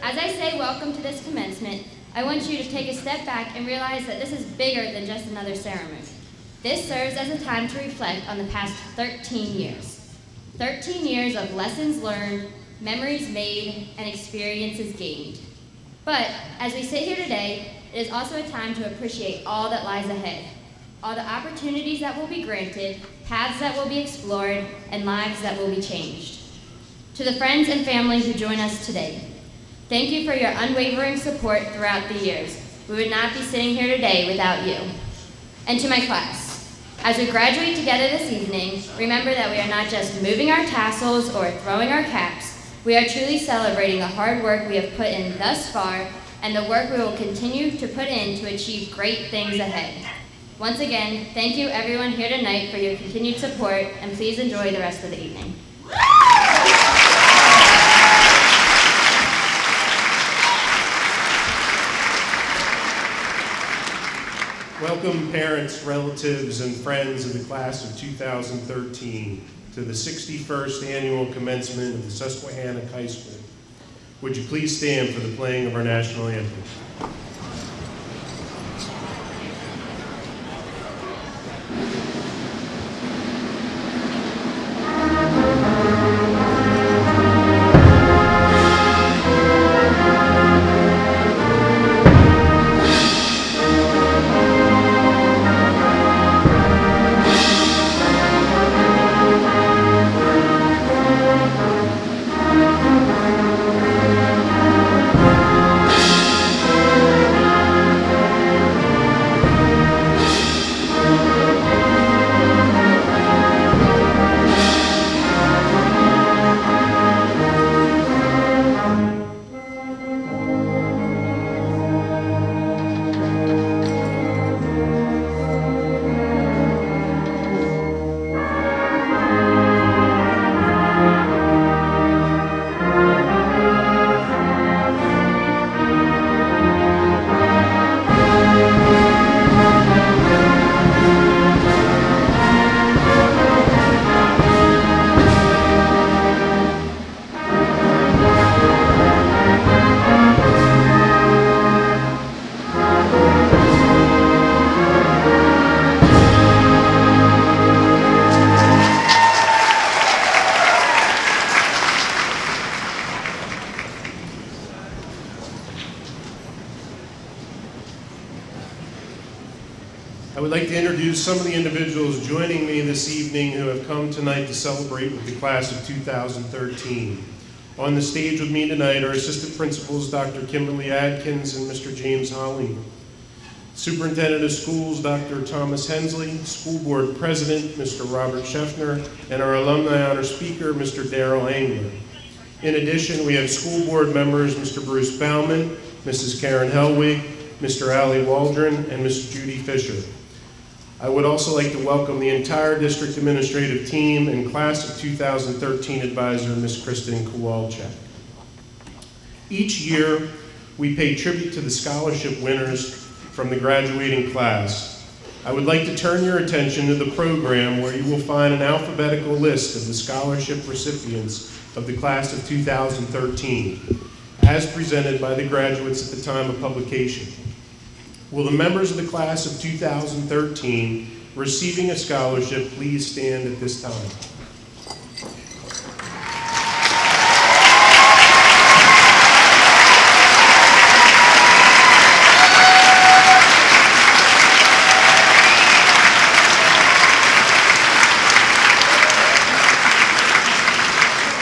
As I say welcome to this commencement, I want you to take a step back and realize that this is bigger than just another ceremony. This serves as a time to reflect on the past 13 years. 13 years of lessons learned, memories made, and experiences gained. But as we sit here today, it is also a time to appreciate all that lies ahead, all the opportunities that will be granted, paths that will be explored, and lives that will be changed. To the friends and family who join us today, thank you for your unwavering support throughout the years. We would not be sitting here today without you. And to my class, as we graduate together this evening, remember that we are not just moving our tassels or throwing our caps. We are truly celebrating the hard work we have put in thus far and the work we will continue to put in to achieve great things ahead. Once again, thank you everyone here tonight for your continued support, and please enjoy the rest of the evening. Welcome parents, relatives, and friends of the class of 2013 to the 61st annual commencement of the Susquehanna High School. Would you please stand for the playing of our national anthem? I would like to introduce some of the individuals joining me this evening who have come tonight to celebrate with the class of 2013. On the stage with me tonight are Assistant Principals Dr. Kimberly Adkins and Mr. James Holly. Superintendent of Schools Dr. Thomas Hensley, School Board President Mr. Robert Scheffner, and our Alumni Honor Speaker Mr. Darrell Engler. In addition, we have school board members Mr. Bruce Bauman, Mrs. Karen Helwig, Mr. Ali Waldron, and Ms. Judy Fisher. I would also like to welcome the entire district administrative team and class of 2013 advisor, Ms. Kristen Kowalczyk. Each year, we pay tribute to the scholarship winners from the graduating class. I would like to turn your attention to the program where you will find an alphabetical list of the scholarship recipients of the class of 2013, as presented by the graduates at the time of publication. Will the members of the class of 2013 receiving a scholarship please stand at this time?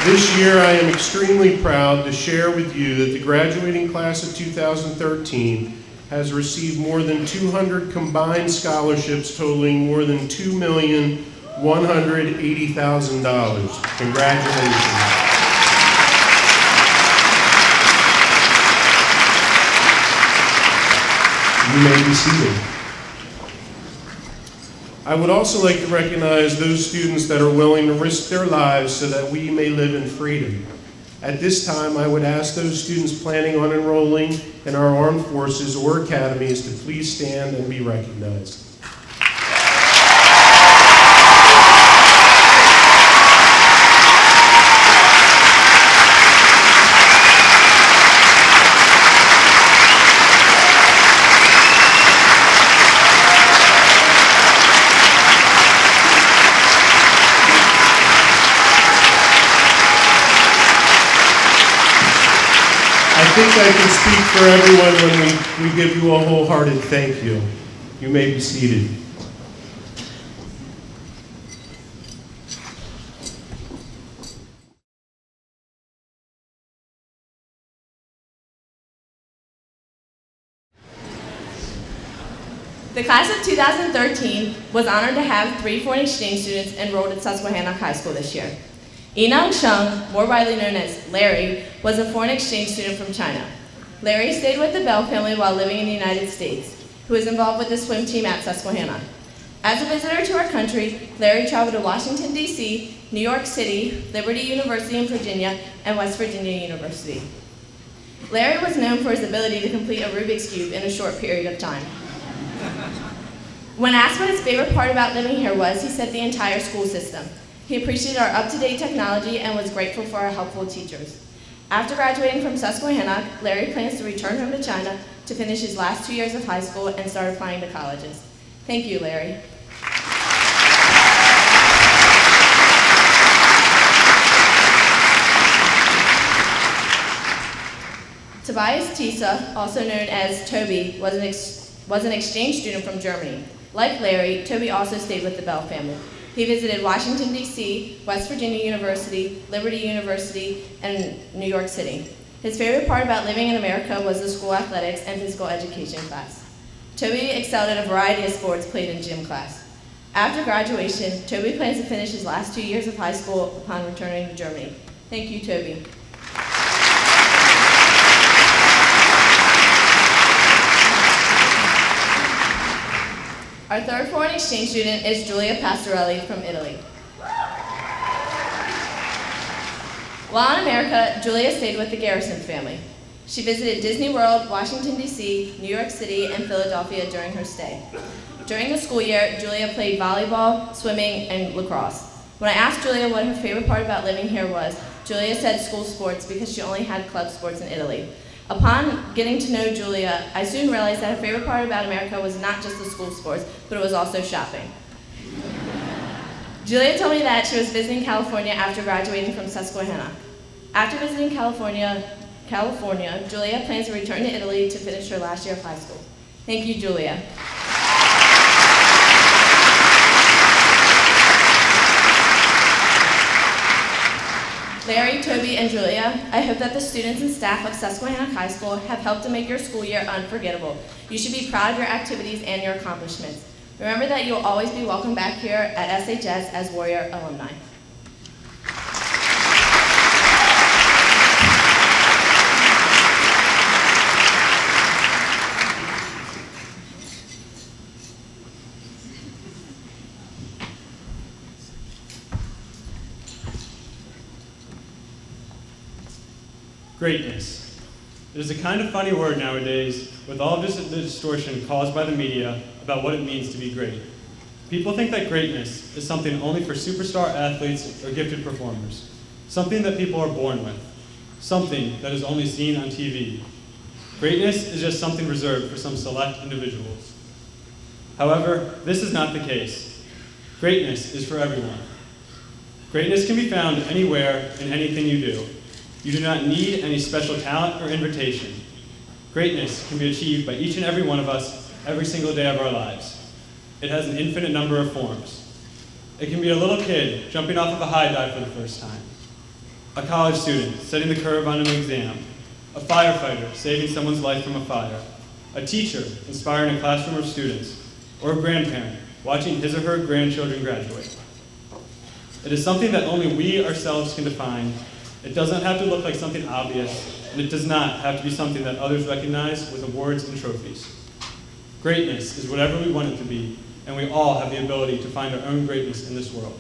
This year, I am extremely proud to share with you that the graduating class of 2013 has received more than 200 combined scholarships totaling more than $2,180,000. Congratulations. You may be seated. I would also like to recognize those students that are willing to risk their lives so that we may live in freedom. At this time, I would ask those students planning on enrolling in our armed forces or academies to please stand and be recognized. I think I can speak for everyone when we give you a wholehearted thank you. You may be seated. The class of 2013 was honored to have 3 foreign exchange students enrolled at Susquehanna High School this year. Inang Sheng, more widely known as Larry, was a foreign exchange student from China. Larry stayed with the Bell family while living in the United States, who was involved with the swim team at Susquehanna. As a visitor to our country, Larry traveled to Washington, D.C., New York City, Liberty University in Virginia, and West Virginia University. Larry was known for his ability to complete a Rubik's Cube in a short period of time. When asked what his favorite part about living here was, he said the entire school system. He appreciated our up-to-date technology and was grateful for our helpful teachers. After graduating from Susquehanna, Larry plans to return home to China to finish his last 2 years of high school and start applying to colleges. Thank you, Larry. Tobias Tisa, also known as Toby, was an exchange student from Germany. Like Larry, Toby also stayed with the Bell family. He visited Washington, D.C., West Virginia University, Liberty University, and New York City. His favorite part about living in America was the school athletics and physical education class. Toby excelled at a variety of sports played in gym class. After graduation, Toby plans to finish his last 2 years of high school upon returning to Germany. Thank you, Toby. Our third foreign exchange student is Giulia Pastorelli from Italy. While in America, Giulia stayed with the Garrison family. She visited Disney World, Washington, D.C., New York City, and Philadelphia during her stay. During the school year, Giulia played volleyball, swimming, and lacrosse. When I asked Giulia what her favorite part about living here was, Giulia said school sports because she only had club sports in Italy. Upon getting to know Giulia, I soon realized that her favorite part about America was not just the school sports, but it was also shopping. Giulia told me that she was visiting California after graduating from Susquehanna. After visiting California, Giulia plans to return to Italy to finish her last year of high school. Thank you, Giulia. Larry, Toby, and Julia, I hope that the students and staff of Susquehanna High School have helped to make your school year unforgettable. You should be proud of your activities and your accomplishments. Remember that you'll always be welcome back here at SHS as Warrior Alumni. Greatness. It is a kind of funny word nowadays, with all of the distortion caused by the media about what it means to be great. People think that greatness is something only for superstar athletes or gifted performers, something that people are born with, something that is only seen on TV. Greatness is just something reserved for some select individuals. However, this is not the case. Greatness is for everyone. Greatness can be found anywhere in anything you do. You do not need any special talent or invitation. Greatness can be achieved by each and every one of us every single day of our lives. It has an infinite number of forms. It can be a little kid jumping off of a high dive for the first time, a college student setting the curve on an exam, a firefighter saving someone's life from a fire, a teacher inspiring a classroom of students, or a grandparent watching his or her grandchildren graduate. It is something that only we ourselves can define. It doesn't have to look like something obvious, and it does not have to be something that others recognize with awards and trophies. Greatness is whatever we want it to be, and we all have the ability to find our own greatness in this world.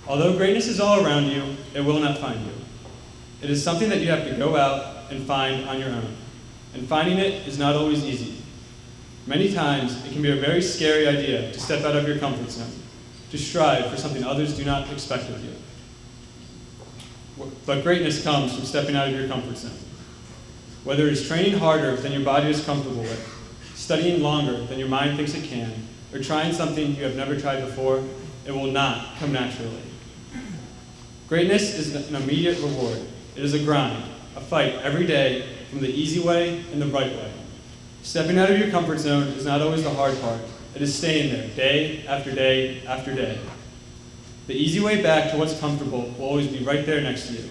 Although greatness is all around you, it will not find you. It is something that you have to go out and find on your own, and finding it is not always easy. Many times, it can be a very scary idea to step out of your comfort zone, to strive for something others do not expect of you. But greatness comes from stepping out of your comfort zone. Whether it is training harder than your body is comfortable with, studying longer than your mind thinks it can, or trying something you have never tried before, it will not come naturally. Greatness is an immediate reward. It is a grind, a fight every day from the easy way and the right way. Stepping out of your comfort zone is not always the hard part. It is staying there day after day after day. The easy way back to what's comfortable will always be right there next to you.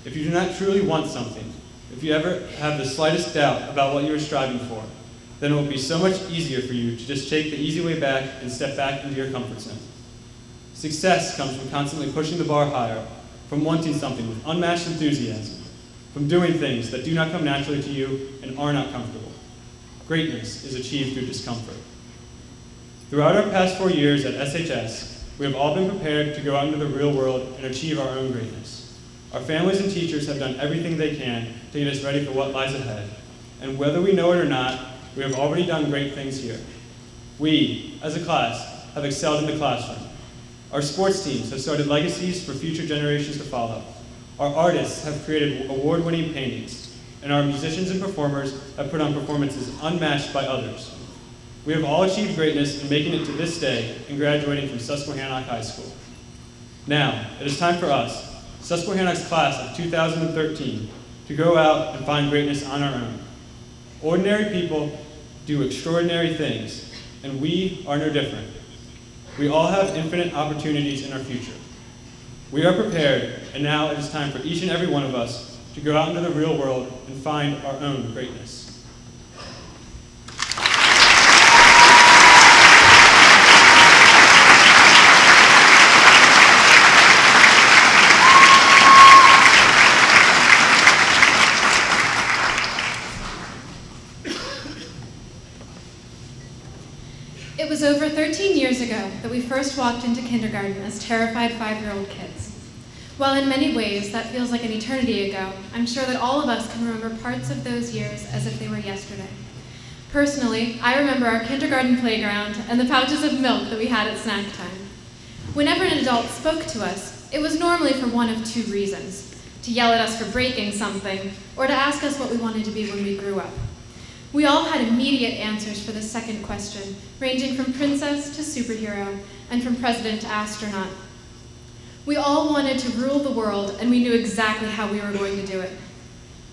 If you do not truly want something, if you ever have the slightest doubt about what you are striving for, then it will be so much easier for you to just take the easy way back and step back into your comfort zone. Success comes from constantly pushing the bar higher, from wanting something with unmatched enthusiasm, from doing things that do not come naturally to you and are not comfortable. Greatness is achieved through discomfort. Throughout our past 4 years at SHS, we have all been prepared to go out into the real world and achieve our own greatness. Our families and teachers have done everything they can to get us ready for what lies ahead. And whether we know it or not, we have already done great things here. We, as a class, have excelled in the classroom. Our sports teams have started legacies for future generations to follow. Our artists have created award-winning paintings, and our musicians and performers have put on performances unmatched by others. We have all achieved greatness in making it to this day and graduating from Susquehanna High School. Now, it is time for us, Susquehanna's class of 2013, to go out and find greatness on our own. Ordinary people do extraordinary things, and we are no different. We all have infinite opportunities in our future. We are prepared, and now it is time for each and every one of us to go out into the real world and find our own greatness. It was over 13 years ago that we first walked into kindergarten as terrified 5-year-old kids. While in many ways that feels like an eternity ago, I'm sure that all of us can remember parts of those years as if they were yesterday. Personally, I remember our kindergarten playground and the pouches of milk that we had at snack time. Whenever an adult spoke to us, it was normally for one of two reasons: to yell at us for breaking something, or to ask us what we wanted to be when we grew up. We all had immediate answers for the second question, ranging from princess to superhero, and from president to astronaut. We all wanted to rule the world, and we knew exactly how we were going to do it.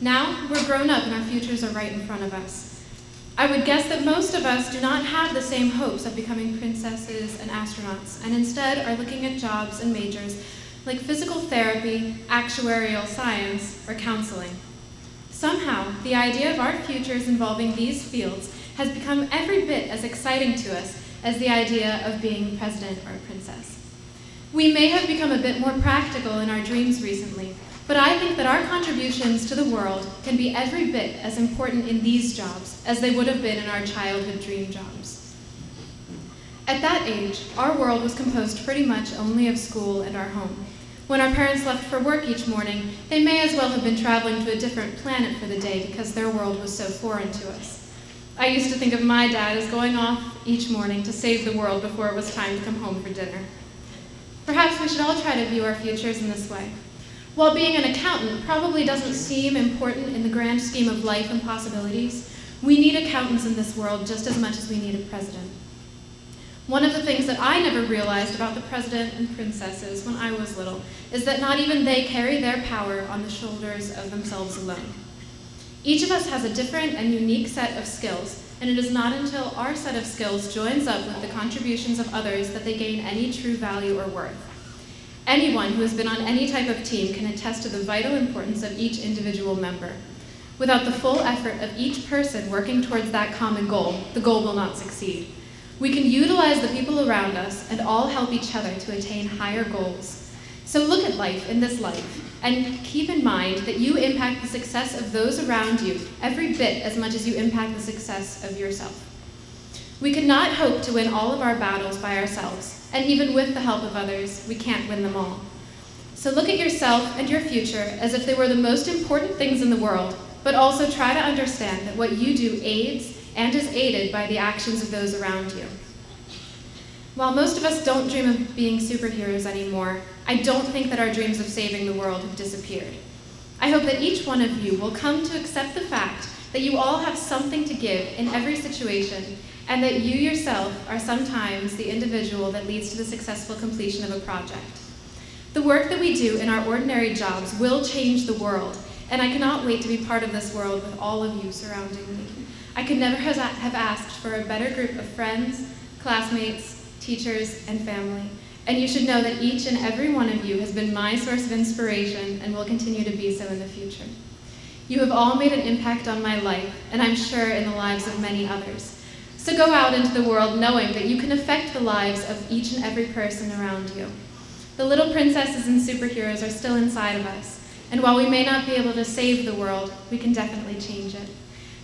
Now, we're grown up and our futures are right in front of us. I would guess that most of us do not have the same hopes of becoming princesses and astronauts, and instead are looking at jobs and majors like physical therapy, actuarial science, or counseling. Somehow, the idea of our futures involving these fields has become every bit as exciting to us as the idea of being president or a princess. We may have become a bit more practical in our dreams recently, but I think that our contributions to the world can be every bit as important in these jobs as they would have been in our childhood dream jobs. At that age, our world was composed pretty much only of school and our home. When our parents left for work each morning, they may as well have been traveling to a different planet for the day because their world was so foreign to us. I used to think of my dad as going off each morning to save the world before it was time to come home for dinner. Perhaps we should all try to view our futures in this way. While being an accountant probably doesn't seem important in the grand scheme of life and possibilities, we need accountants in this world just as much as we need a president. One of the things that I never realized about the president and princesses when I was little is that not even they carry their power on the shoulders of themselves alone. Each of us has a different and unique set of skills, and it is not until our set of skills joins up with the contributions of others that they gain any true value or worth. Anyone who has been on any type of team can attest to the vital importance of each individual member. Without the full effort of each person working towards that common goal, the goal will not succeed. We can utilize the people around us and all help each other to attain higher goals. So look at life in this life and keep in mind that you impact the success of those around you every bit as much as you impact the success of yourself. We cannot hope to win all of our battles by ourselves, and even with the help of others, we can't win them all. So look at yourself and your future as if they were the most important things in the world, but also try to understand that what you do aids and is aided by the actions of those around you. While most of us don't dream of being superheroes anymore, I don't think that our dreams of saving the world have disappeared. I hope that each one of you will come to accept the fact that you all have something to give in every situation, and that you yourself are sometimes the individual that leads to the successful completion of a project. The work that we do in our ordinary jobs will change the world, and I cannot wait to be part of this world with all of you surrounding me. I could never have asked for a better group of friends, classmates, teachers, and family. And you should know that each and every one of you has been my source of inspiration and will continue to be so in the future. You have all made an impact on my life, and I'm sure in the lives of many others. So go out into the world knowing that you can affect the lives of each and every person around you. The little princesses and superheroes are still inside of us, and while we may not be able to save the world, we can definitely change it.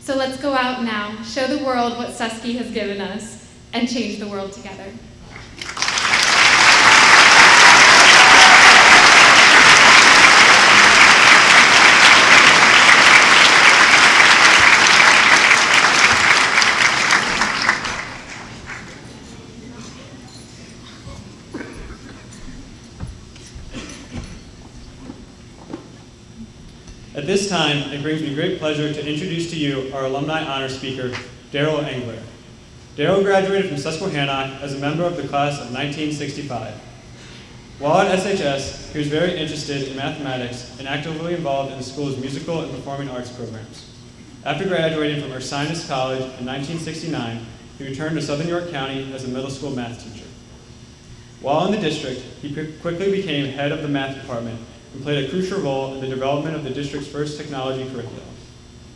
So let's go out now, show the world what Susky has given us, and change the world together. At this time, it brings me great pleasure to introduce to you our alumni honor speaker, Daryl Engler. Daryl graduated from Susquehanna as a member of the class of 1965. While at SHS, he was very interested in mathematics and actively involved in the school's musical and performing arts programs. After graduating from Ursinus College in 1969, he returned to Southern York County as a middle school math teacher. While in the district, he quickly became head of the math department and played a crucial role in the development of the district's first technology curriculum.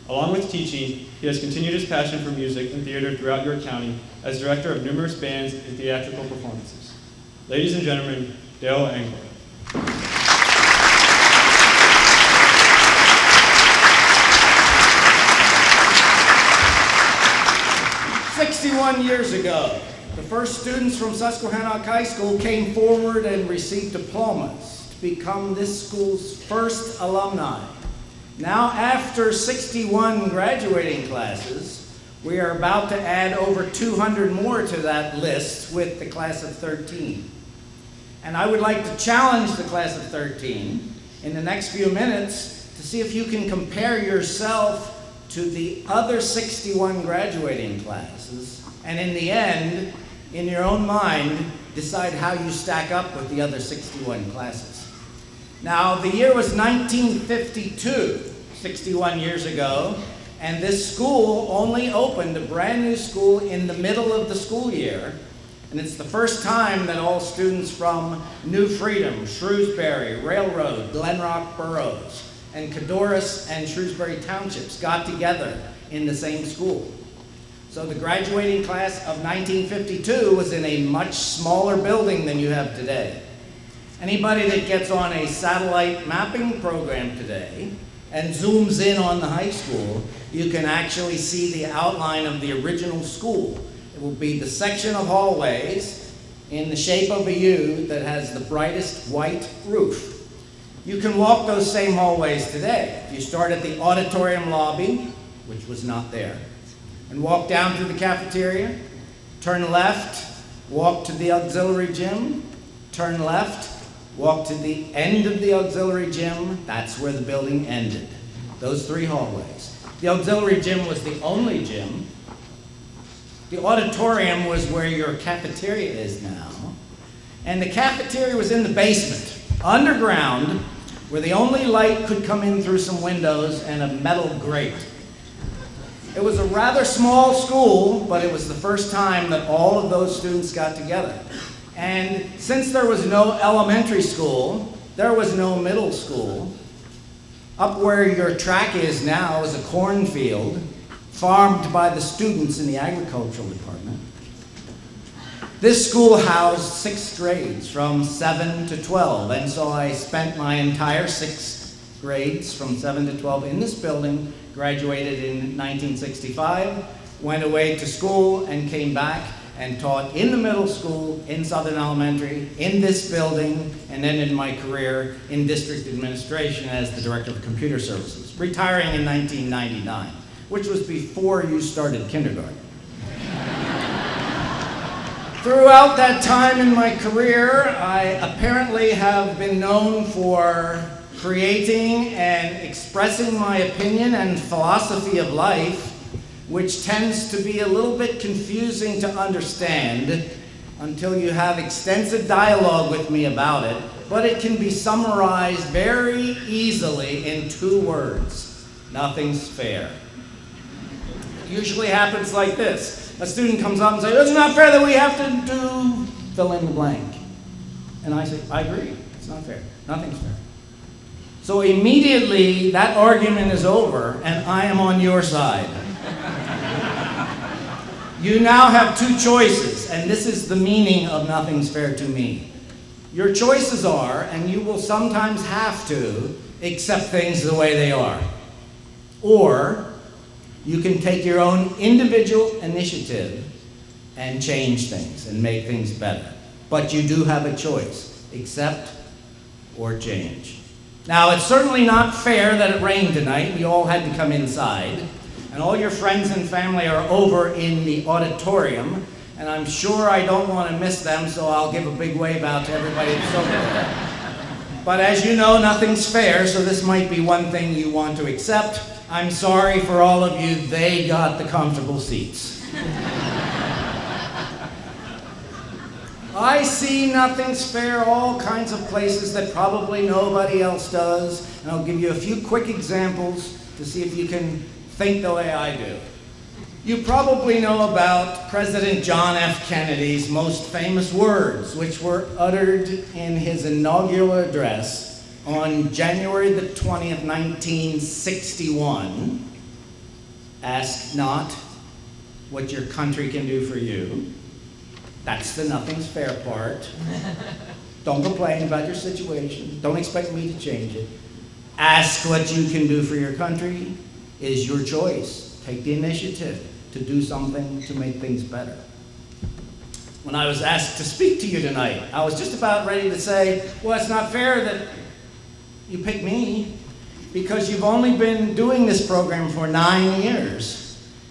Along with teaching, he has continued his passion for music and theater throughout York County as director of numerous bands and theatrical performances. Ladies and gentlemen, Daryl Engler. 61 years ago, the first students from Susquehanna High School came forward and received diplomas to become this school's first alumni. Now, after 61 graduating classes, we are about to add over 200 more to that list with the class of 13. And I would like to challenge the class of 13 in the next few minutes to see if you can compare yourself to the other 61 graduating classes, and in the end, in your own mind, decide how you stack up with the other 61 classes. Now, the year was 1952, 61 years ago, and this school only opened, a brand new school, in the middle of the school year, And it's the first time that all students from New Freedom, Shrewsbury, Railroad, Glen Rock boroughs, and Cadorus and Shrewsbury townships got together in the same school. So the graduating class of 1952 was in a much smaller building than you have today. Anybody that gets on a satellite mapping program today and zooms in on the high school, you can actually see the outline of the original school. It will be the section of hallways in the shape of a U that has the brightest white roof. You can walk those same hallways today. If you start at the auditorium lobby, which was not there, and walk down through the cafeteria, turn left, walk to the auxiliary gym, turn left, walk to the end of the auxiliary gym, that's where the building ended. Those 3 hallways. The auxiliary gym was the only gym. The auditorium was where your cafeteria is now. And the cafeteria was in the basement, underground, where the only light could come in through some windows and a metal grate. It was a rather small school, but it was the first time that all of those students got together. And since there was no elementary school, there was no middle school. Up where your track is now is a cornfield farmed by the students in the agricultural department. This school housed 6 grades from 7 to 12, and so I spent my entire 6 grades from 7 to 12 in this building, graduated in 1965, went away to school and came back and taught in the middle school, in Southern Elementary, in this building, and then in my career in district administration as the Director of Computer Services, retiring in 1999, which was before you started kindergarten. Throughout that time in my career, I apparently have been known for creating and expressing my opinion and philosophy of life, which tends to be a little bit confusing to understand until you have extensive dialogue with me about it, but it can be summarized very easily in 2 words: nothing's fair. It usually happens like this. A student comes up and says, "It's not fair that we have to do fill in the blank." And I say, "I agree, it's not fair, nothing's fair." So immediately that argument is over and I am on your side. You now have 2 choices, and this is the meaning of nothing's fair to me. Your choices are, and you will sometimes have to, accept things the way they are. Or you can take your own individual initiative and change things and make things better. But you do have a choice: accept or change. Now, it's certainly not fair that it rained tonight. We all had to come inside. And all your friends and family are over in the auditorium. And I'm sure I don't want to miss them, so I'll give a big wave out to everybody that's over there. But as you know, nothing's fair, so this might be one thing you want to accept. I'm sorry for all of you, they got the comfortable seats. I see nothing's fair all kinds of places that probably nobody else does, and I'll give you a few quick examples to see if you can think the way I do. You probably know about President John F. Kennedy's most famous words, which were uttered in his inaugural address on January the 20th, 1961. Ask not what your country can do for you. That's the nothing's fair part. Don't complain about your situation. Don't expect me to change it. Ask what you can do for your country is your choice. Take the initiative to do something to make things better. When I was asked to speak to you tonight, I was just about ready to say, well, it's not fair that you pick me because you've only been doing this program for 9 years.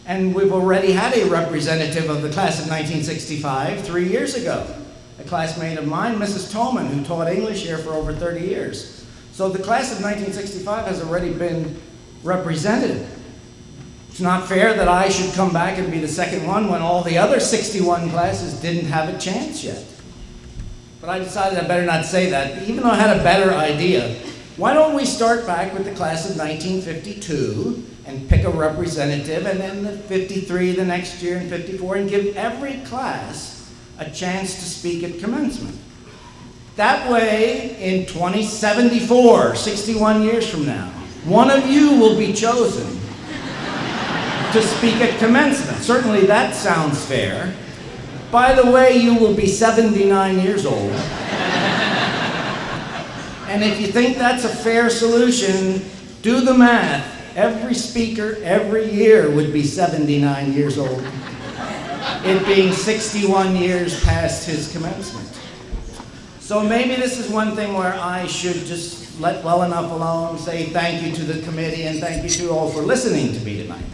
And we've already had a representative of the class of 1965 3 years ago. A classmate of mine, Mrs. Tolman, who taught English here for over 30 years. So the class of 1965 has already been represented. It's not fair that I should come back and be the second one when all the other 61 classes didn't have a chance yet. But I decided I better not say that, even though I had a better idea. Why don't we start back with the class of 1952 and pick a representative, and then the 53 the next year and 54, and give every class a chance to speak at commencement. That way, in 2074, 61 years from now, one of you will be chosen to speak at commencement. Certainly that sounds fair. By the way, you will be 79 years old. And if you think that's a fair solution, do the math. Every speaker every year would be 79 years old, it being 61 years past his commencement. So maybe this is one thing where I should just let well enough alone, say thank you to the committee and thank you to you all for listening to me tonight.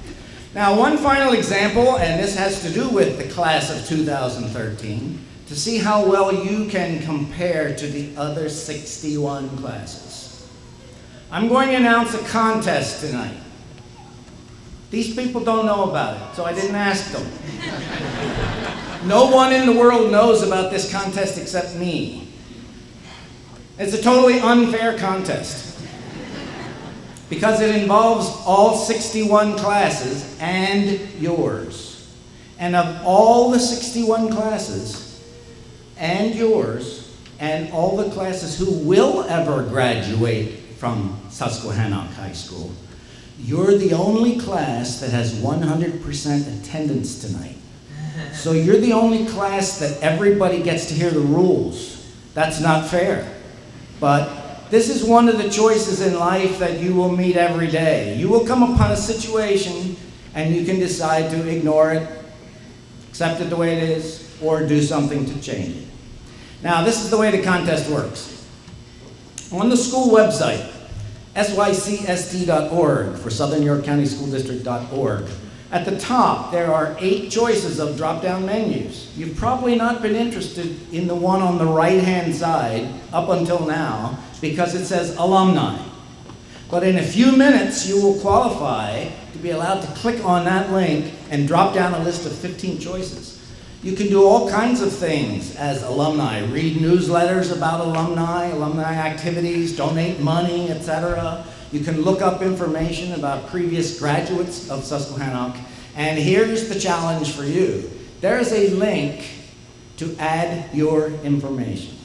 Now, one final example, and this has to do with the class of 2013, to see how well you can compare to the other 61 classes. I'm going to announce a contest tonight. These people don't know about it, so I didn't ask them. No one in the world knows about this contest except me. It's a totally unfair contest because it involves all 61 classes and yours. And of all the 61 classes and yours and all the classes who will ever graduate from Susquehannock High School, you're the only class that has 100% attendance tonight. So you're the only class that everybody gets to hear the rules. That's not fair. But this is one of the choices in life that you will meet every day. You will come upon a situation and you can decide to ignore it, accept it the way it is, or do something to change it. Now, this is the way the contest works. On the school website, sycsd.org, for Southern York County School District.org, at the top, there are 8 choices of drop-down menus. You've probably not been interested in the one on the right-hand side up until now because it says Alumni. But in a few minutes, you will qualify to be allowed to click on that link and drop down a list of 15 choices. You can do all kinds of things as alumni. Read newsletters about alumni activities, donate money, etc. You can look up information about previous graduates of Susquehannock. And here's the challenge for you. There's a link to add your information.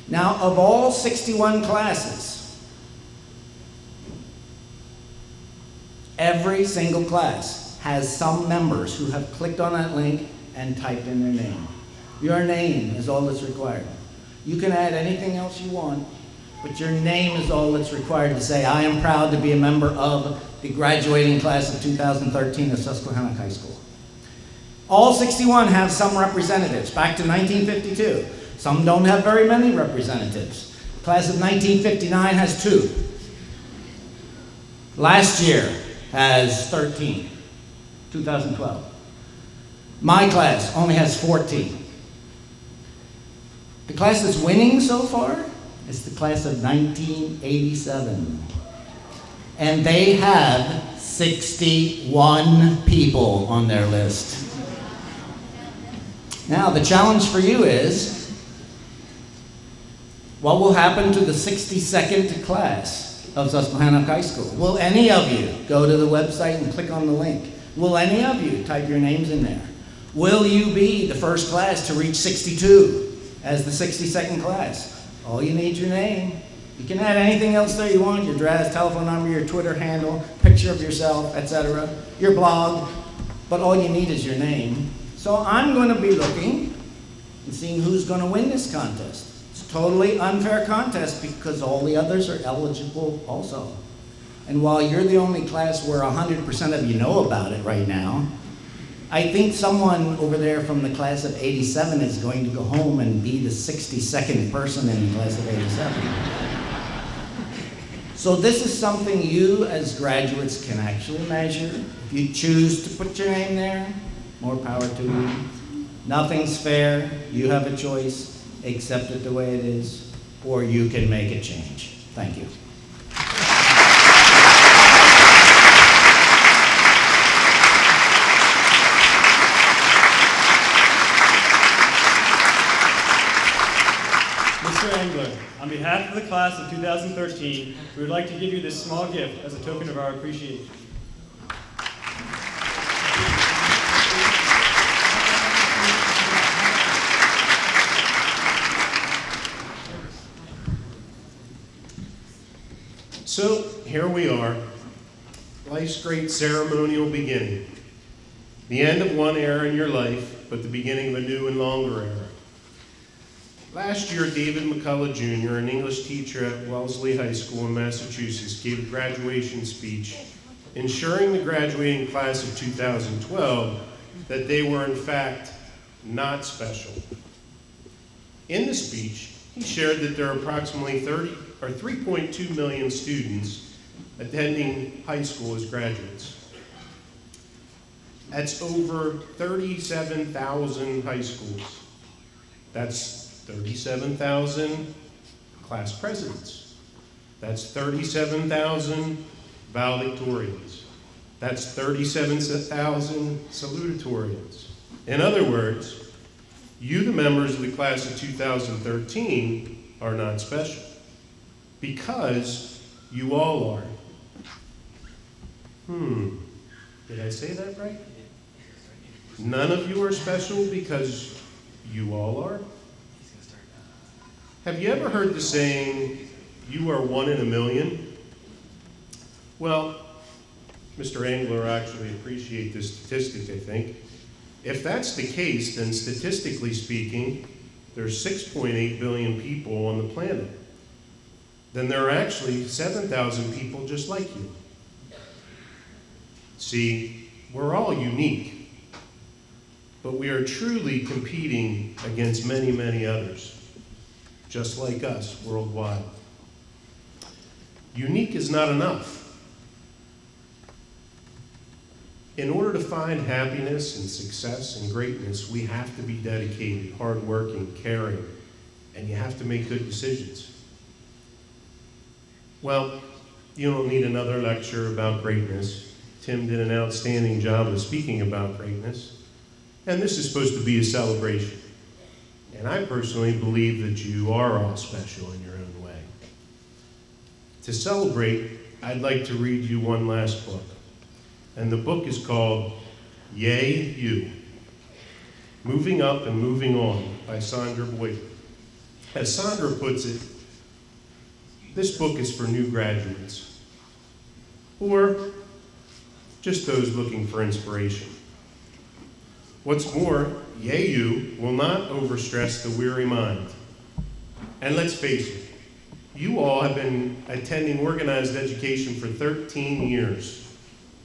Now, of all 61 classes, every single class has some members who have clicked on that link and typed in their name. Your name is all that's required. You can add anything else you want, but your name is all that's required to say, I am proud to be a member of the graduating class of 2013 of Susquehannock High School. All 61 have some representatives, back to 1952. Some don't have very many representatives. The class of 1959 has 2. Last year has 13, 2012. My class only has 14. The class that's winning so far is the class of 1987. And they have 61 people on their list. Now, the challenge for you is, what will happen to the 62nd class of Susquehannock High School? Will any of you go to the website and click on the link? Will any of you type your names in there? Will you be the first class to reach 62 as the 62nd class? All you need is your name. You can add anything else there you want, your address, telephone number, your Twitter handle, picture of yourself, etc., your blog, but all you need is your name. So I'm going to be looking and seeing who's going to win this contest. It's a totally unfair contest because all the others are eligible also. And while you're the only class where 100% of you know about it right now, I think someone over there from the class of 87 is going to go home and be the 62nd person in the class of 87. So this is something you as graduates can actually measure. If you choose to put your name there, more power to you. Nothing's fair. You have a choice. Accept it the way it is, or you can make a change. Thank you. Mr. Engler, on behalf of the class of 2013, we would like to give you this small gift as a token of our appreciation. So here we are, life's great ceremonial beginning. The end of one era in your life, but the beginning of a new and longer era. Last year, David McCullough Jr., an English teacher at Wellesley High School in Massachusetts, gave a graduation speech ensuring the graduating class of 2012 that they were in fact not special. In the speech, he shared that there are approximately 3.2 million students attending high school as graduates. That's over 37,000 high schools. That's 37,000 class presidents. That's 37,000 valedictorians. That's 37,000 salutatorians. In other words, you, the members of the class of 2013, are not special because you all are. Did I say that right? None of you are special because you all are? Have you ever heard the saying, you are one in a million? Well, Mr. Engler actually appreciates this statistic, I think. If that's the case, then statistically speaking, there's 6.8 billion people on the planet. Then there are actually 7,000 people just like you. See, we're all unique, but we are truly competing against many, many others, just like us worldwide. Unique is not enough. In order to find happiness and success and greatness, we have to be dedicated, hardworking, caring, and you have to make good decisions. Well, you don't need another lecture about greatness. Tim did an outstanding job of speaking about greatness, and this is supposed to be a celebration. And I personally believe that you are all special in your own way. To celebrate, I'd like to read you one last book. And the book is called Yay You, Moving Up and Moving On by Sandra Boyd. As Sandra puts it, this book is for new graduates, or just those looking for inspiration. What's more, Yay You will not overstress the weary mind. And let's face it, you all have been attending organized education for 13 years.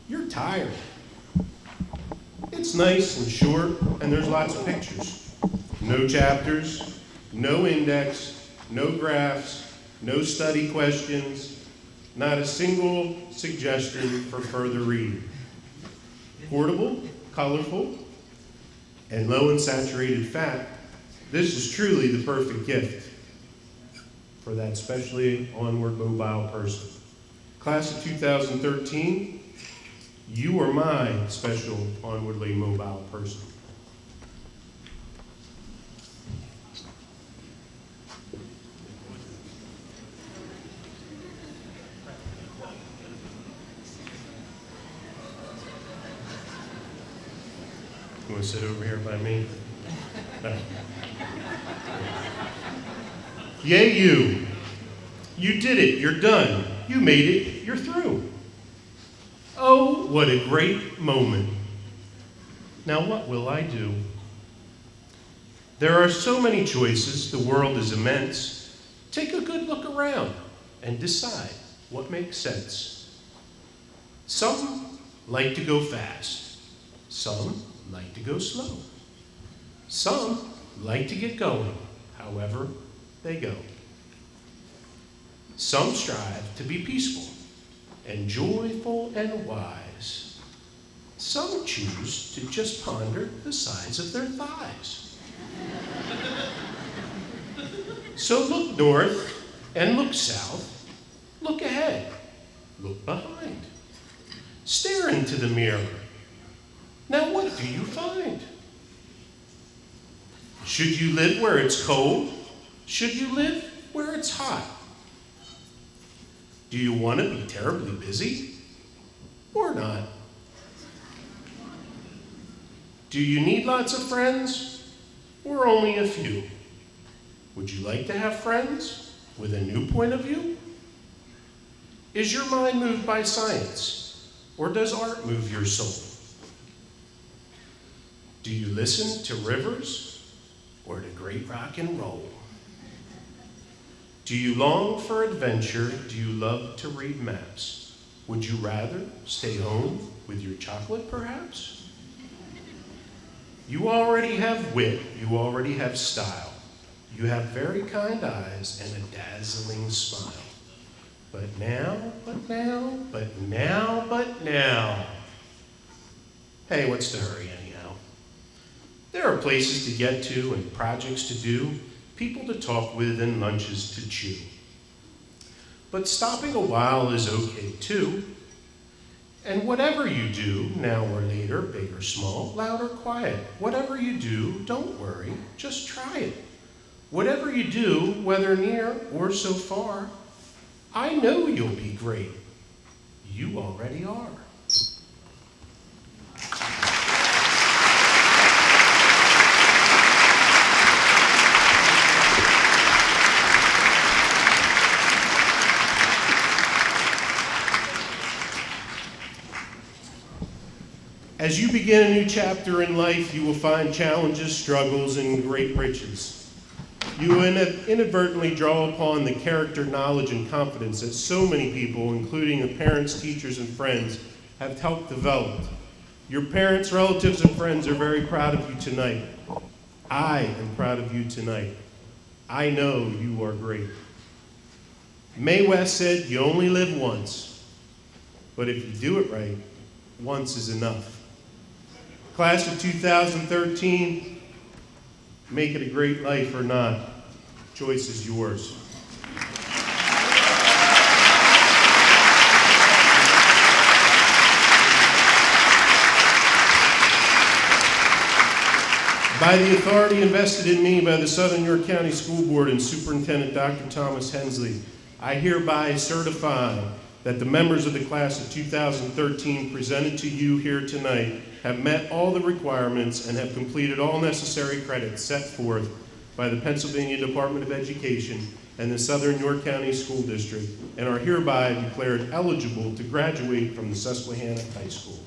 You're tired. It's nice and short, and there's lots of pictures. No chapters, no index, no graphs, no study questions, not a single suggestion for further reading. Portable, colorful, and low in saturated fat, this is truly the perfect gift for that specially onward mobile person. Class of 2013, you are my special onwardly mobile person. You want to sit over here by me? Yay, you. You did it. You're done. You made it. You're through. Oh, what a great moment. Now, what will I do? There are so many choices. The world is immense. Take a good look around and decide what makes sense. Some like to go fast. Some like to go slow. Some like to get going, however they go. Some strive to be peaceful and joyful and wise. Some choose to just ponder the size of their thighs. So look north and look south, look ahead, look behind. Stare into the mirror. Now what do you find? Should you live where it's cold? Should you live where it's hot? Do you want to be terribly busy or not? Do you need lots of friends or only a few? Would you like to have friends with a new point of view? Is your mind moved by science, or does art move your soul? Do you listen to rivers, or to great rock and roll? Do you long for adventure? Do you love to read maps? Would you rather stay home with your chocolate, perhaps? You already have wit, you already have style. You have very kind eyes and a dazzling smile. But now, hey, what's the hurry anyhow? There are places to get to and projects to do, people to talk with and lunches to chew. But stopping a while is okay too. And whatever you do, now or later, big or small, loud or quiet, whatever you do, don't worry, just try it. Whatever you do, whether near or so far, I know you'll be great. You already are. As you begin a new chapter in life, you will find challenges, struggles, and great riches. You will inadvertently draw upon the character, knowledge, and confidence that so many people, including the parents, teachers, and friends, have helped develop. Your parents, relatives, and friends are very proud of you tonight. I am proud of you tonight. I know you are great. Mae West said, you only live once, but if you do it right, once is enough. Class of 2013, make it a great life or not. Choice is yours. By the authority invested in me by the Southern York County School Board and Superintendent Dr. Thomas Hensley, I hereby certify that the members of the class of 2013 presented to you here tonight have met all the requirements and have completed all necessary credits set forth by the Pennsylvania Department of Education and the Southern York County School District and are hereby declared eligible to graduate from the Susquehanna High School.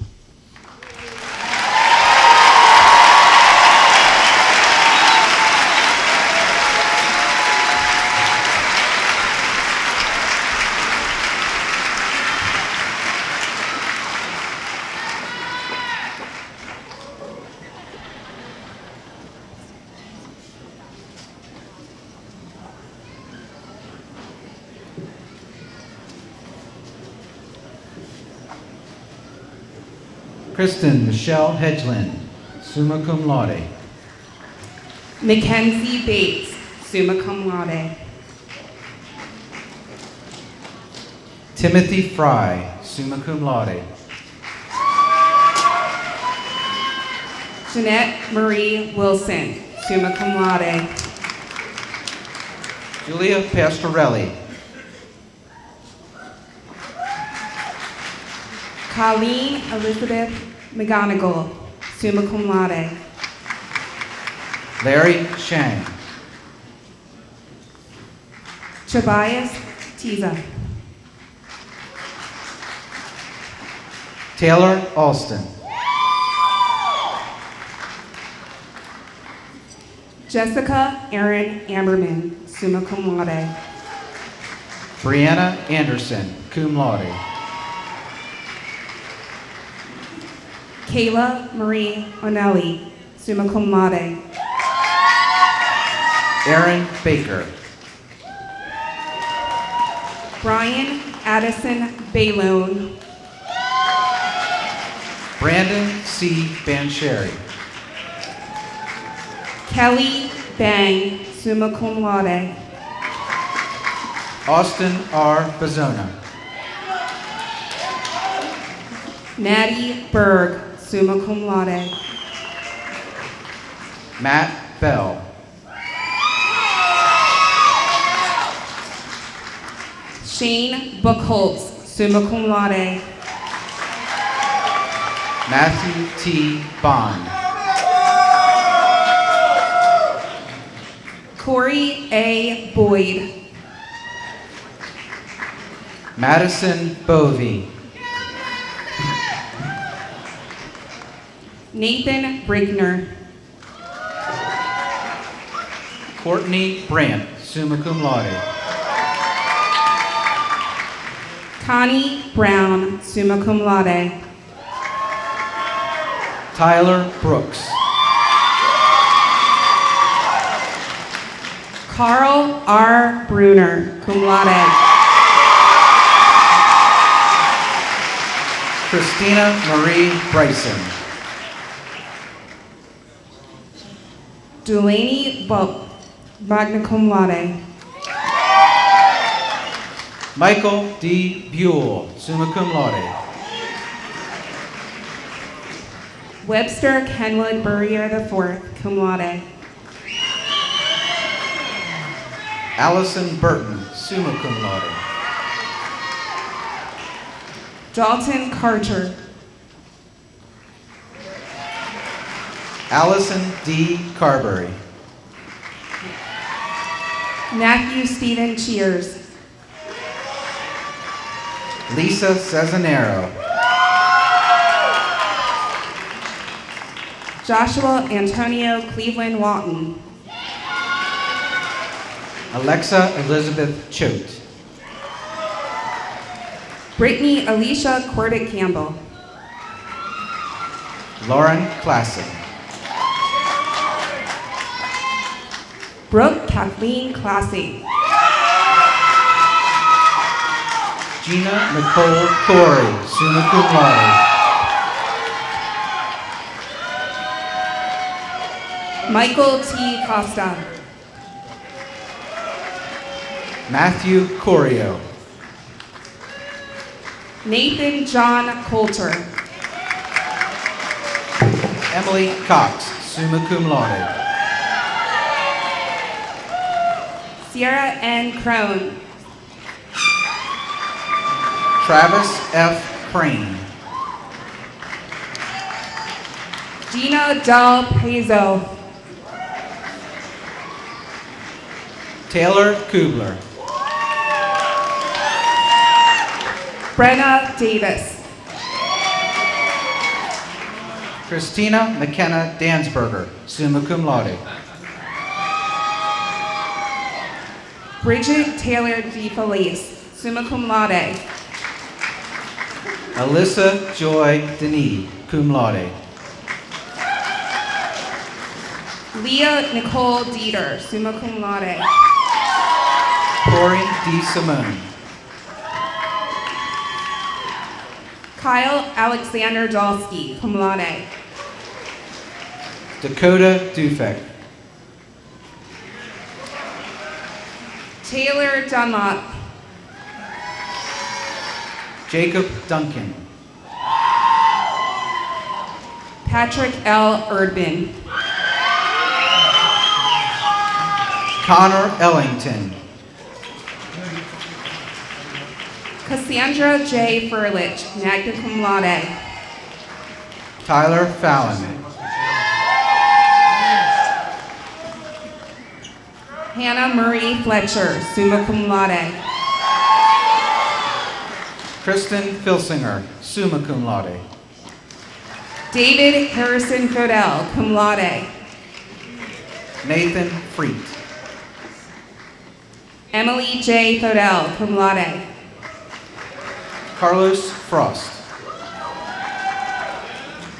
Kristen Michelle Hedgeland, summa cum laude. Mackenzie Bates, summa cum laude. Timothy Fry, summa cum laude. Jeanette Marie Wilson, summa cum laude. Julia Pastorelli. Colleen Elizabeth McGonigal, summa cum laude. Larry Shang. Tobias Tiza. Taylor Alston. Jessica Erin Amberman, summa cum laude. Brianna Anderson, cum laude. Kayla Marie Onelli, summa cum laude. Aaron Baker. Brian Addison Baylone. Brandon C. Bancheri. Kelly Bang, summa cum laude. Austin R. Bazona. Maddie Berg, summa cum laude. Matt Bell. Shane Buchholz, summa cum laude. Matthew T. Bond. Corey A. Boyd. Madison Bovey. Nathan Brigner. Courtney Brandt, summa cum laude. Connie Brown, summa cum laude. Tyler Brooks. Carl R. Bruner, cum laude. Christina Marie Bryson. Delaney Bolt, magna cum laude. Michael D. Buell, summa cum laude. Webster Kenwood Burrier IV, cum laude. Allison Burton, summa cum laude. Dalton Carter. Allison D. Carberry. Matthew Stephen Cheers. Lisa Cesanero. Joshua Antonio Cleveland Walton. Alexa Elizabeth Choate. Brittany Alicia Corbett Campbell. Lauren Klassen. Brooke Kathleen Classy. Gina Nicole Corey, summa cum laude. Michael T. Costa. Matthew Corio. Nathan John Coulter. Emily Cox, summa cum laude. Sierra N. Crone. Travis F. Crane. Gina Del Pezo. Taylor Kubler. Brenna Davis. Christina McKenna Dansberger, summa cum laude. Bridget Taylor DeFelice, summa cum laude. Alyssa Joy Denis, cum laude. Leah Nicole Dieter, summa cum laude. Corey D. Simone. Kyle Alexander Dalsky, cum laude. Dakota Dufek. Taylor Dunlop. Jacob Duncan. Patrick L. Erdman. Connor Ellington. Cassandra J. Furlich, magna cum laude. Tyler Fallon. Hannah Marie Fletcher, summa cum laude. Kristen Filsinger, summa cum laude. David Harrison Fodell, cum laude. Nathan Freet. Emily J. Fodell, cum laude. Carlos Frost.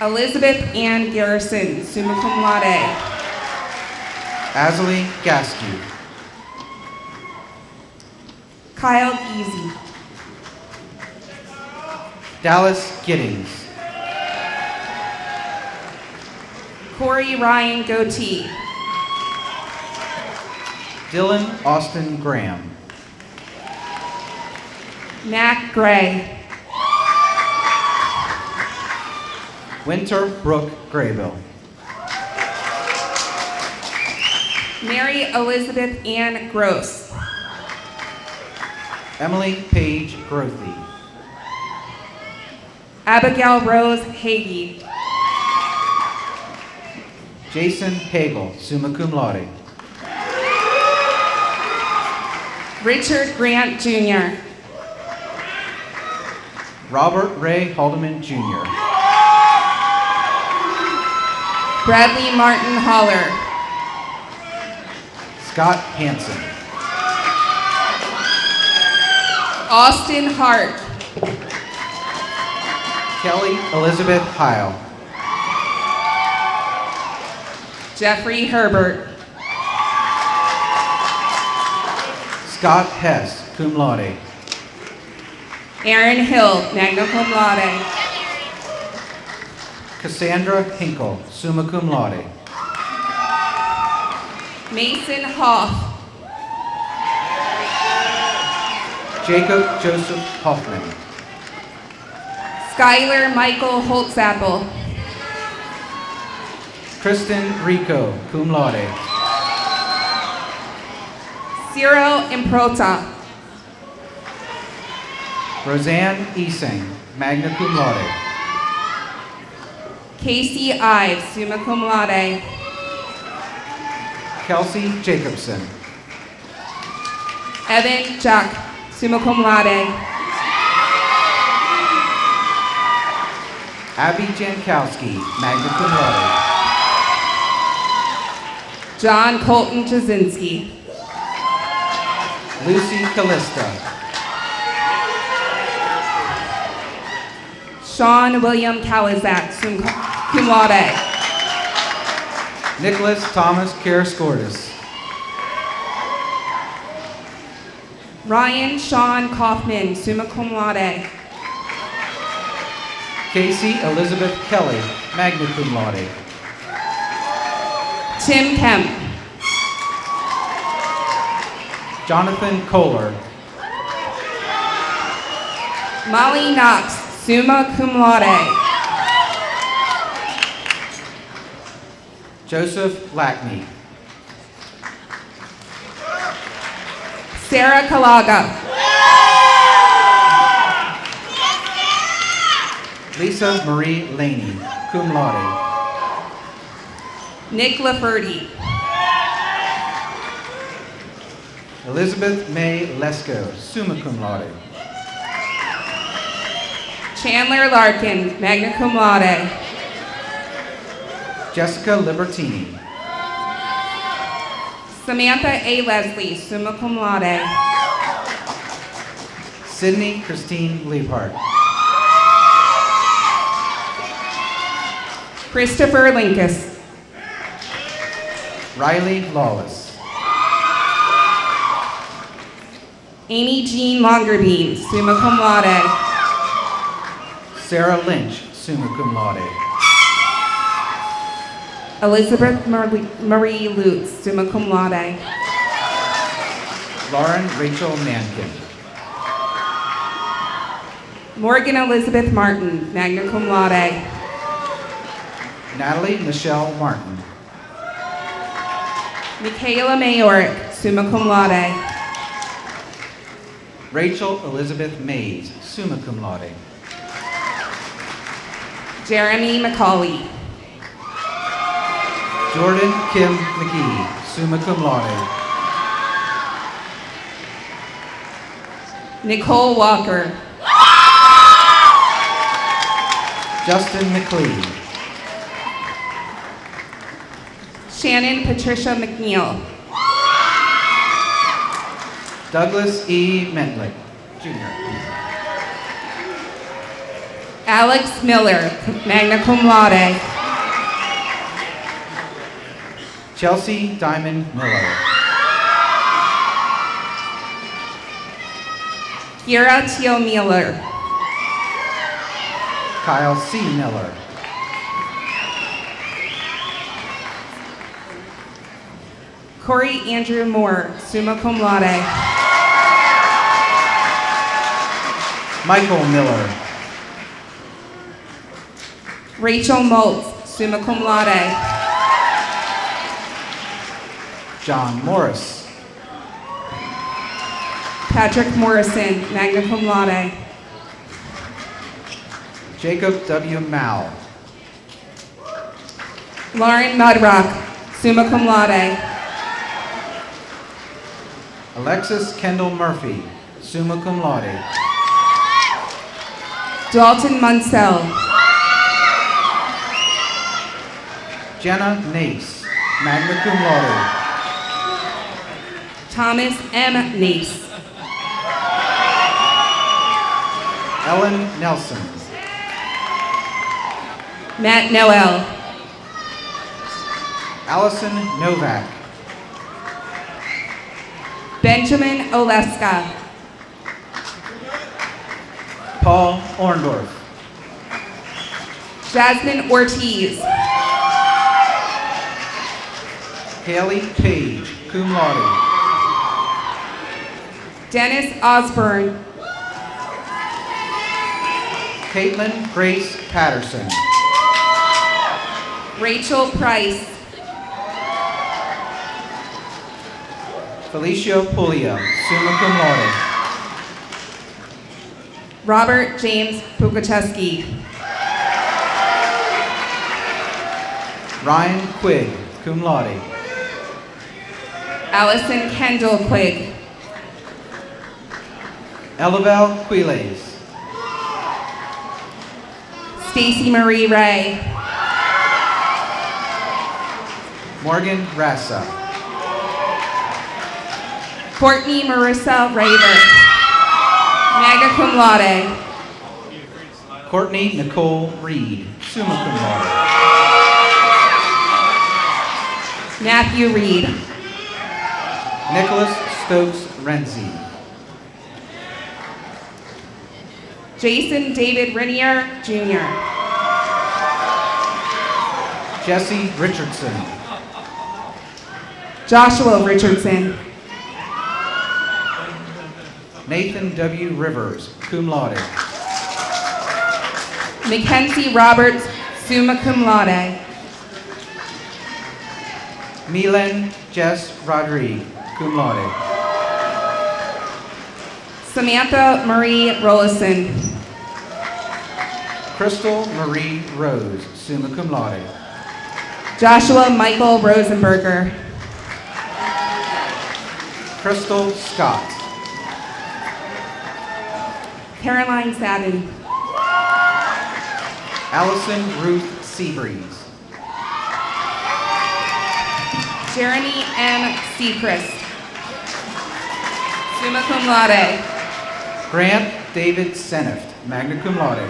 Elizabeth Ann Garrison, summa cum laude. Azalee Gaskew. Kyle Easy. Dallas Giddings. Corey Ryan Goatee. Dylan Austin Graham. Matt Gray. Winter Brooke Graybill. Mary Elizabeth Ann Gross. Emily Page Grothy. Abigail Rose Hagee. Jason Hagel, summa cum laude. Richard Grant Jr. Robert Ray Haldeman Jr. Bradley Martin Holler. Scott Hansen. Austin Hart. Kelly Elizabeth Heil. Jeffrey Herbert. Scott Hess, cum laude. Aaron Hill, magna cum laude. Cassandra Hinkle, summa cum laude. Mason Hoff. Jacob Joseph Hoffman. Skylar Michael Holtzapple. Kristen Rico, cum laude. Cyril Improta. Roseanne Esing, magna cum laude. Casey Ives, summa cum laude. Kelsey Jacobson. Evan Jack, summa cum laude. Abby Jankowski, magna cum laude. John Colton Jasinski. Lucy Callista. Sean William Kalizak, cum laude. Nicholas Thomas Karaskortis. Ryan Sean Kaufman, summa cum laude. Casey Elizabeth Kelly, magna cum laude. Tim Kemp. Jonathan Kohler. Molly Knox, summa cum laude. Joseph Lackney. Sarah Kalaga. Lisa Marie Laney, cum laude. Nick Lafferty. Elizabeth May Lesko, summa cum laude. Chandler Larkin, magna cum laude. Jessica Libertini. Samantha A. Leslie, summa cum laude. Sydney Christine Liebhart. Christopher Linkus. Riley Lawless. Amy Jean Longerbeam, summa cum laude. Sarah Lynch, summa cum laude. Elizabeth Marie Lutz, summa cum laude. Lauren Rachel Nankin. Morgan Elizabeth Martin, magna cum laude. Natalie Michelle Martin. Michaela Mayorik, summa cum laude. Rachel Elizabeth Mays, summa cum laude. Jeremy McCauley. Jordan Kim McGee, summa cum laude. Nicole Walker. Justin McLeod. Shannon Patricia McNeil. Douglas E. Mentlick, Jr. Alex Miller, magna cum laude. Chelsea Diamond Miller. Kira Teal Miller. Kyle C. Miller. Corey Andrew Moore, summa cum laude. Michael Miller. Rachel Moltz, summa cum laude. John Morris. Patrick Morrison, magna cum laude. Jacob W. Mao. Lauren Mudrock, summa cum laude. Alexis Kendall Murphy, summa cum laude. Dalton Munsell. Jenna Nace, magna cum laude. Thomas M. Nace. Ellen Nelson. Matt Noel. Allison Novak. Benjamin Oleska. Paul Orndorff. Jasmine Ortiz. Haley Page, cum laude. Dennis Osborne. Caitlin Grace Patterson. Rachel Price. Felicia Puglia, summa cum laude. Robert James Pukacheski. Ryan Quigg, cum laude. Allison Kendall Quigg. Elabelle Quiles. Stacy Marie Ray. Morgan Rassa. Courtney Marissa Raver. Magna cum laude. Courtney Nicole Reed, summa cum laude. Matthew Reed. Nicholas Stokes Renzi. Jason David Rinier, Jr. Jesse Richardson. Joshua Richardson. Nathan W. Rivers, cum laude. Mackenzie Roberts, summa cum laude. Milen Jess Rodrigue, cum laude. Samantha Marie Rollison. Crystal Marie Rose, summa cum laude. Joshua Michael Rosenberger. Crystal Scott. Caroline Sadden. Allison Ruth Seabreeze. Jeremy M. Seacrest. Summa cum laude. Grant David Seneft, magna cum laude.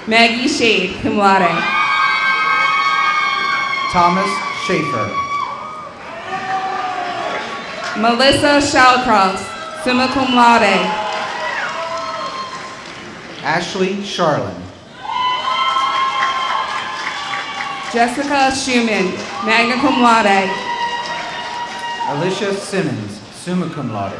Maggie Shade, cum laude. Thomas Schaefer. Melissa Shallcross, summa cum laude. Ashley Charlin. Jessica Schumann, magna cum laude. Alicia Simmons, summa cum laude.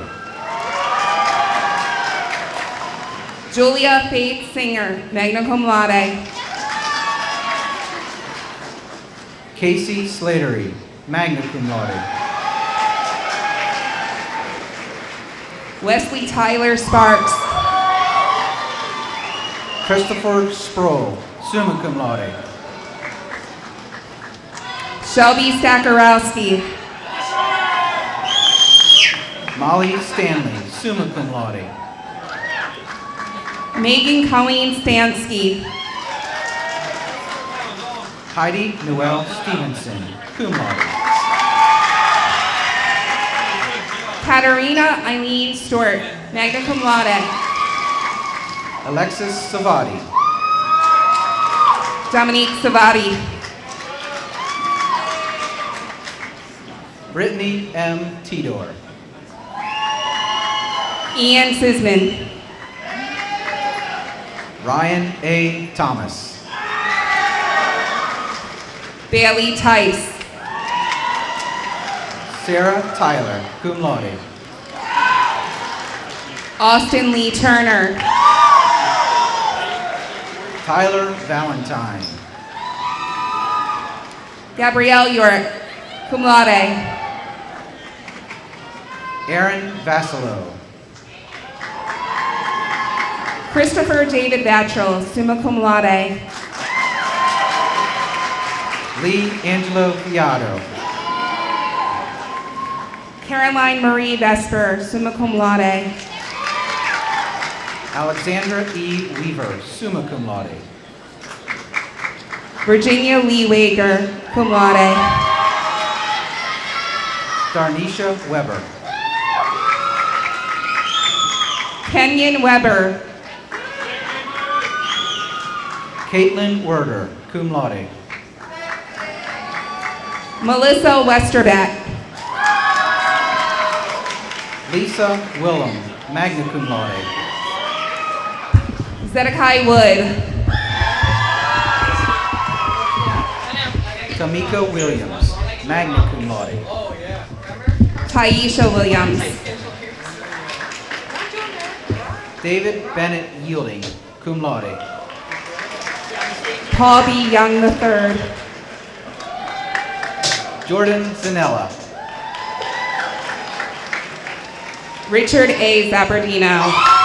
Julia Faith Singer, magna cum laude. Casey Slatery, magna cum laude. Wesley Tyler Sparks. Christopher Sproul, summa cum laude. Shelby Stakarowski. Molly Stanley, summa cum laude. Megan Colleen Stansky. Heidi Noel Stevenson, cum laude. Katarina Eileen Stewart, magna cum laude. Alexis Savati. Dominique Savati. Brittany M. Tidor. Ian Sisman. Ryan A. Thomas. Bailey Tice. Sarah Tyler, cum laude. Austin Lee Turner. Tyler Valentine. Gabrielle York, cum laude. Aaron Vassilo. Christopher David Batchel, summa cum laude. Lee Angelo Fiato. Caroline Marie Vesper, summa cum laude. Alexandra E. Weaver, summa cum laude. Virginia Lee Wager, cum laude. Darnisha Weber. Kenyon Weber. Caitlin Werder, cum laude. Melissa Westerbeck. Lisa Willem, magna cum laude. Zedekiah Wood. Tamika Williams, magna cum laude. Taisha Williams. David Bennett Yielding, cum laude. Paul B. Young III. Jordan Zanella. Richard A. Zabardino.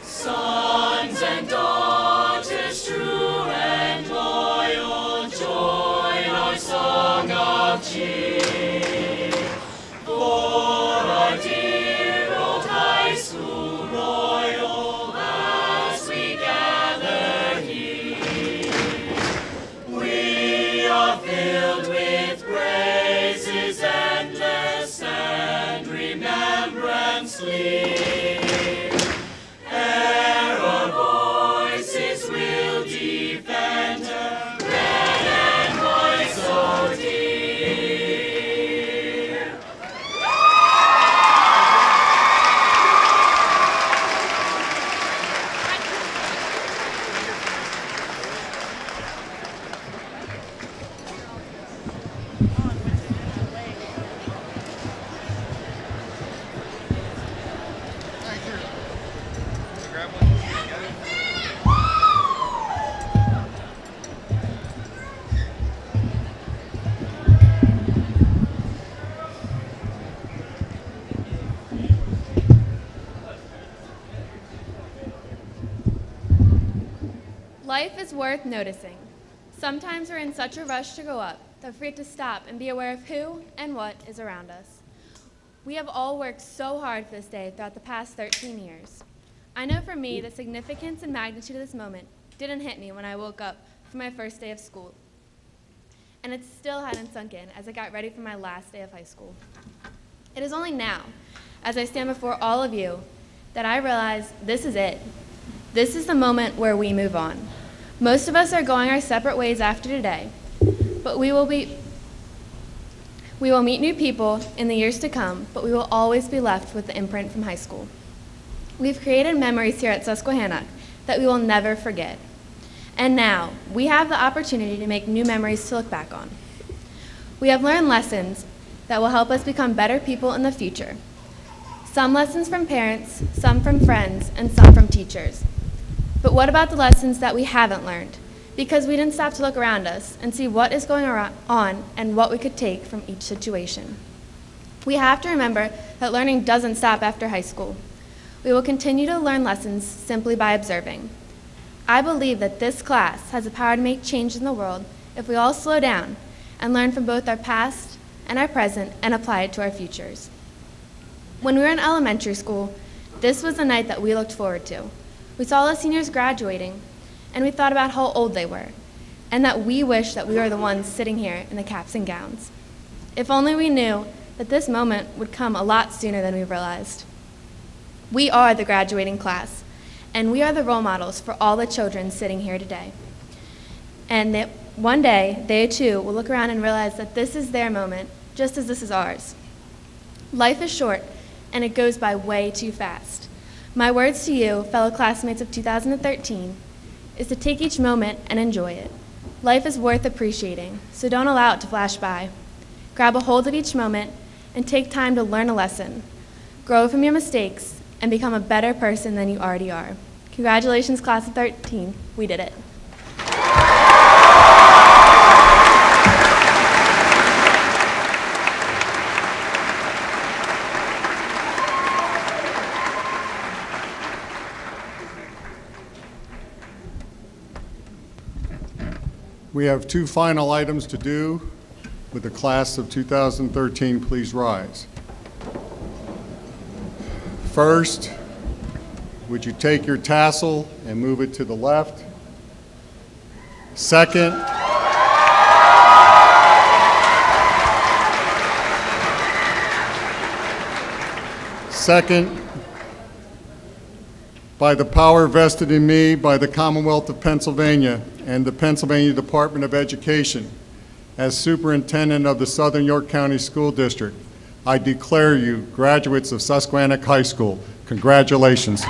Sons and daughters, true and loyal, join our song of cheer. For our dear old high school royal, as we gather here, we are filled with praises endless and remembrance clear. Life is worth noticing. Sometimes we're in such a rush to go up that we forget to stop and be aware of who and what is around us. We have all worked so hard for this day throughout the past 13 years. I know for me, the significance and magnitude of this moment didn't hit me when I woke up for my first day of school. And it still hadn't sunk in as I got ready for my last day of high school. It is only now, as I stand before all of you, that I realize this is it. This is the moment where we move on. Most of us are going our separate ways after today, but we will meet new people in the years to come, but we will always be left with the imprint from high school. We've created memories here at Susquehanna that we will never forget. And now, we have the opportunity to make new memories to look back on. We have learned lessons that will help us become better people in the future. Some lessons from parents, some from friends, and some from teachers. But what about the lessons that we haven't learned? Because we didn't stop to look around us and see what is going on and what we could take from each situation. We have to remember that learning doesn't stop after high school. We will continue to learn lessons simply by observing. I believe that this class has the power to make change in the world if we all slow down and learn from both our past and our present and apply it to our futures. When we were in elementary school, this was the night that we looked forward to. We saw the seniors graduating, and we thought about how old they were, and that we wished that we were the ones sitting here in the caps and gowns. If only we knew that this moment would come a lot sooner than we realized. We are the graduating class, and we are the role models for all the children sitting here today. And that one day, they too will look around and realize that this is their moment, just as this is ours. Life is short, and it goes by way too fast. My words to you, fellow classmates of 2013, is to take each moment and enjoy it. Life is worth appreciating, so don't allow it to flash by. Grab a hold of each moment and take time to learn a lesson. Grow from your mistakes and become a better person than you already are. Congratulations, class of 13. We did it. We have two final items to do with the class of 2013. Please rise. First, would you take your tassel and move it to the left? Second, by the power vested in me by the Commonwealth of Pennsylvania and the Pennsylvania Department of Education, as Superintendent of the Southern York County School District, I declare you graduates of Susquehannock High School. Congratulations.